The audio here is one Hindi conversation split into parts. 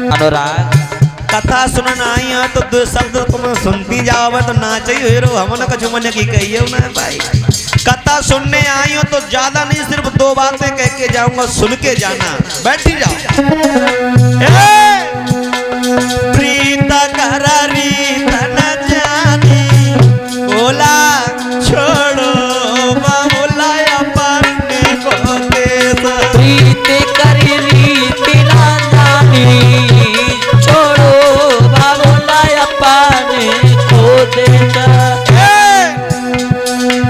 अनुराग कथा सुनना आई है तो दो शब्द तुम सुनती जाओ तो नाच ही हीरो हमने कछु मन की कही ना भाई। कथा सुनने आई हो तो ज्यादा नहीं, सिर्फ दो बातें कह के जाऊंगा, सुन के जाना। बैठी जाओ। प्रीत कर रीत न जानी बोला छोड़ो बाबूला अपने को देश। प्रीत कर रीत न जानी छोड़ो बाबूला अपने को देश।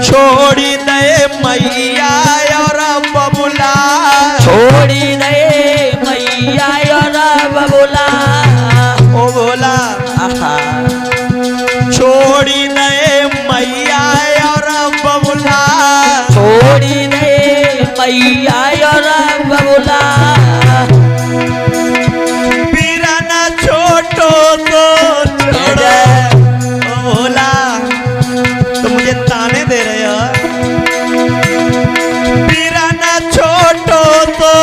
छोड़ी दे मैया और बबुला, छोड़ी दे मैया और बबुला। ओ बोला छोड़ी दे मैया और बबुला, छोड़ी दे मैया और बबुला। पीराना छोटो तो छोड़ो। ओ बोला तो मुझे ताने दे रहे हो। पीराना छोटो तो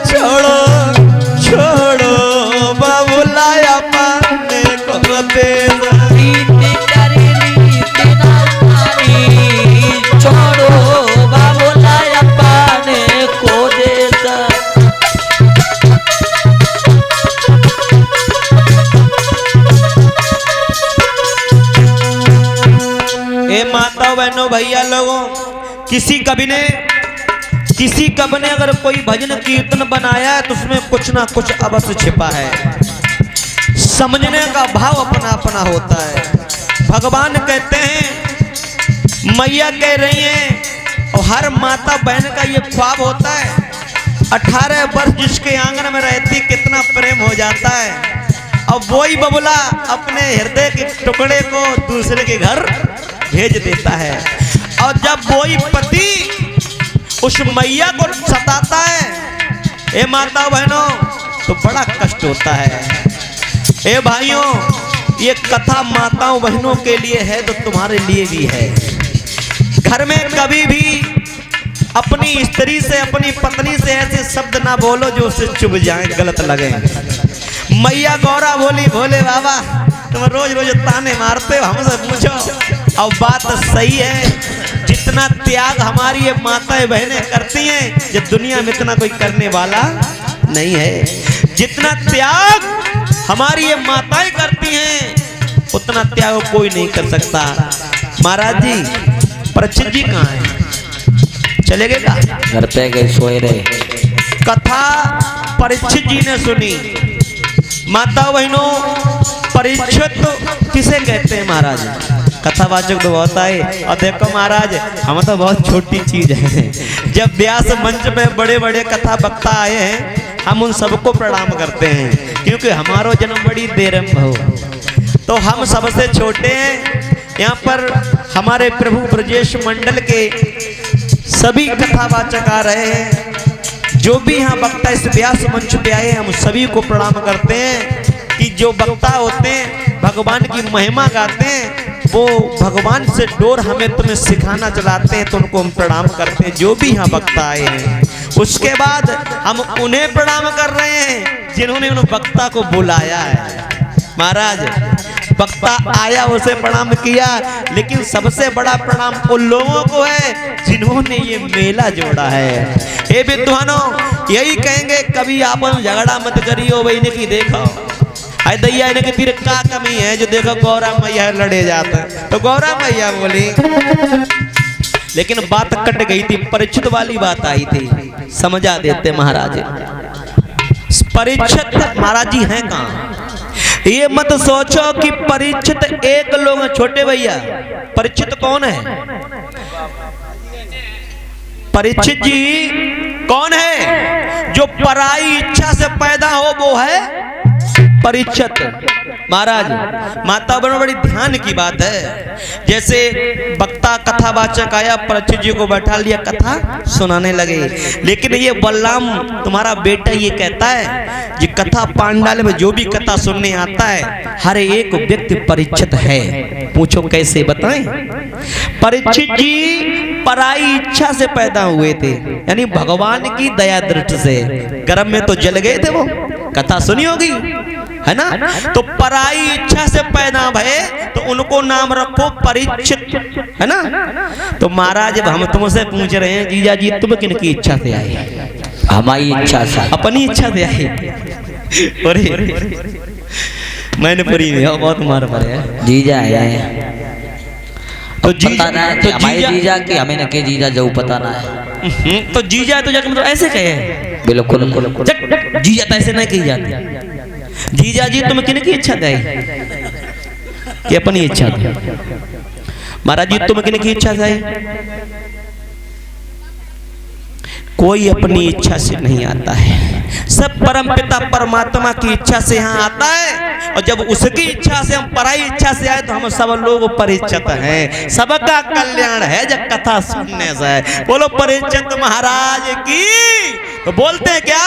छोड़ो छोड़ो बाबूला अपने को देश। छोड़ो बाबूला अपने को देश। ए माता बहनों भैया लोगों, किसी कवि ने अगर कोई भजन कीर्तन बनाया है तो उसमें कुछ ना कुछ अवश्य छिपा है। समझने का भाव अपना अपना होता है। भगवान कहते हैं, मैया कह रही हैं, और हर माता बहन का ये ख्वाब होता है। 18 वर्ष जिसके आंगन में रहती कितना प्रेम हो जाता है। अब वही बबुला अपने हृदय के टुकड़े को दूसरे के घर भेज देता है। और जब वही पति उस मैया को सताता है, ए माता बहनों, तो बड़ा कष्ट होता है। ए भाइयों, ये कथा माताओं बहनों के लिए है तो तुम्हारे लिए भी है। घर में कभी भी अपनी स्त्री से, अपनी पत्नी से ऐसे शब्द ना बोलो जो उसे चुभ जाए, गलत लगे। मैया गौरा बोली, भोले बाबा तुम रोज रोज ताने मारते हो, हमसे पूछो। और बात सही है, जितना त्याग हमारी ये माताएं बहनें करती हैं, ये दुनिया में इतना कोई करने वाला नहीं है। जितना त्याग हमारी ये माताएं करती हैं, उतना त्याग कोई नहीं कर सकता। महाराज जी, परीक्षित जी कहाँ हैं? चले गए का? घर पे गए, सोए रहे। कथा परीक्षित जी ने सुनी। माता बहनों, परीक्षित किसे कहते हैं महाराज? कथावाचक तो बहुत आए। और देखो महाराज, हम तो बहुत छोटी चीज है। जब व्यास मंच पे बड़े बड़े कथा वक्ता आए हैं, हम उन सबको प्रणाम करते हैं, क्योंकि हमारो जन्म बड़ी देर में हो, तो हम सबसे छोटे हैं। यहाँ पर हमारे प्रभु ब्रजेश मंडल के सभी कथावाचक आ रहे हैं। जो भी यहाँ वक्ता इस व्यास मंच पे आए, हम सभी को प्रणाम करते हैं कि जो वक्ता होते हैं भगवान की महिमा गाते हैं, वो भगवान से डोर हमें तुम्हें सिखाना चलाते हैं, तो उनको हम प्रणाम करते हैं, जो भी यहाँ वक्ता आए हैं। उसके बाद हम उन्हें प्रणाम कर रहे हैं जिन्होंने उन वक्ता को बुलाया है। महाराज, वक्ता आया उसे प्रणाम किया, लेकिन सबसे बड़ा प्रणाम उन लोगों को है जिन्होंने ये मेला जोड़ा है। हे विद्वानों, यही कहेंगे, कभी आपस झगड़ा मत करियो भाई ने की देखो हाय दैया इन्हें कि तेरे का कमी है, जो देखो गौरा मैया लड़े जाते हैं, तो गौरा मैया बोली। लेकिन बात कट गई थी, परीक्षित वाली बात आई थी, समझा देते महाराज। परीक्षित महाराज जी हैं कहाँ? ये मत सोचो कि परीक्षित एक लोग, छोटे भैया परीक्षित कौन है? परीक्षित जी कौन है? जो पराई इच्छा से पैदा हो वो है परीक्षित। महाराज, माता बहनों, बड़ी ध्यान की बात है। जैसे वक्ता कथावाचक आया, परीक्षित जी को बैठा लिया, कथा सुनाने लगे। लेकिन ये बलराम तुम्हारा बेटा ये कहता है कि कथा पांडाल में जो भी कथा सुनने आता है, हर एक व्यक्ति परीक्षित है। पूछो कैसे बताएं? परीक्षित जी पराई इच्छा से पैदा हुए थे, यानी भगवान की दया दृष्टि से। गर्भ में तो जल गए थे, वो कथा सुनी होगी, है ना। तो पराई इच्छा से पैदा भये तो उनको नाम रखो परीक्षित, है ना। तो महाराज अब हम तुमसे पूछ रहे हैं, जीजा जी तुम किन की इच्छा से आए? हमारी इच्छा से। अपनी इच्छा से आए। अरे मैंने पूरी नहीं, बहुत मार मारे हैं। जीजा है तो पता ना है कि हमारे जीजा की हमें न के जीजा जो पता ना है। तो जीजा तो जाके मतलब ऐसे कहे, बिल्कुल जीजा तो ऐसे नहीं कही जाती। जीजा जी तुम किन की इच्छा थे? कि अपनी इच्छा थी। महाराज जी तुम किन की इच्छा से? कोई अपनी इच्छा से नहीं आता है, सब परम पिता परमात्मा की इच्छा से यहाँ आता है। और जब उसकी इच्छा से हम पराई इच्छा से आए तो हम सब लोग परिचित हैं। सबका कल्याण है जब कथा सुनने से। बोलो परिचित महाराज की। तो बोलते हैं क्या?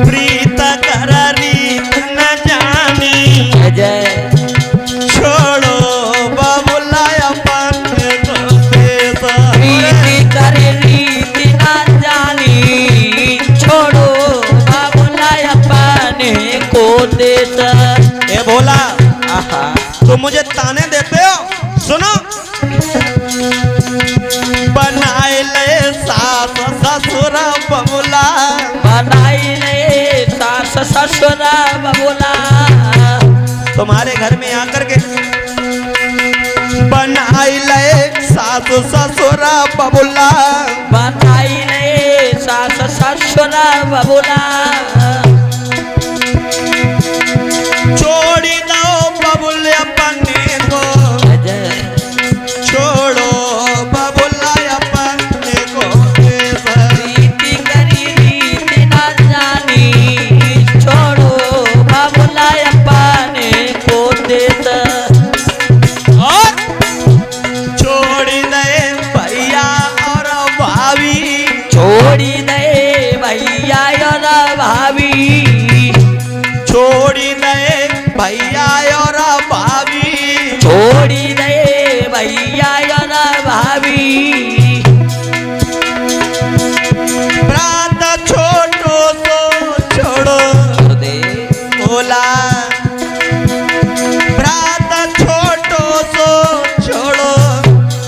प्रीत कर रीत न जानी, जय छोड़ो बाबूला अपन देश। प्रीति करे रीति न जानी, छोड़ो बाबूला अपने को देश। ए भोला, तुम मुझे ताने देते हो? सुनो, बनाए ले सास ससुर बबुला, बनाई ले सास ससुर बबुला। तुम्हारे घर में आकर के बनाई ले सास ससुर बबुला, बनाई ले सास ससुर बबुला। छोड़ी दो बबुल अपने को, छोड़ो बबुला अपने को। प्रीति करी रीति न जानी, छोड़ो बाबूला अपने को देश। और छोड़ी दे भैया और भाभी, छोड़ी दे भैया और भाभी, छोड़ी दे भैया और भाभी, छोड़ी दे भैया और भाभी। प्रात छोटो सो छोड़ो भोला, प्रात छोटो सो छोड़ो,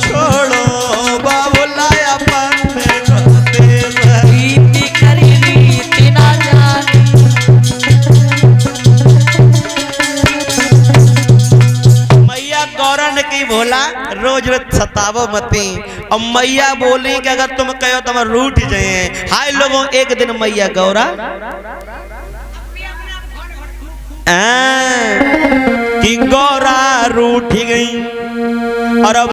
छोड़ो बाबूला अपने को देश। प्रीति करी रीति न जानी। मैया गौरन की भोला रोज रोज सतावो मती। और मैया बोली कि अगर तुम कहो तो हम रूठ जाए। हाय लोगों, एक दिन मैया गौरा कि गौरा रूठ गई और अब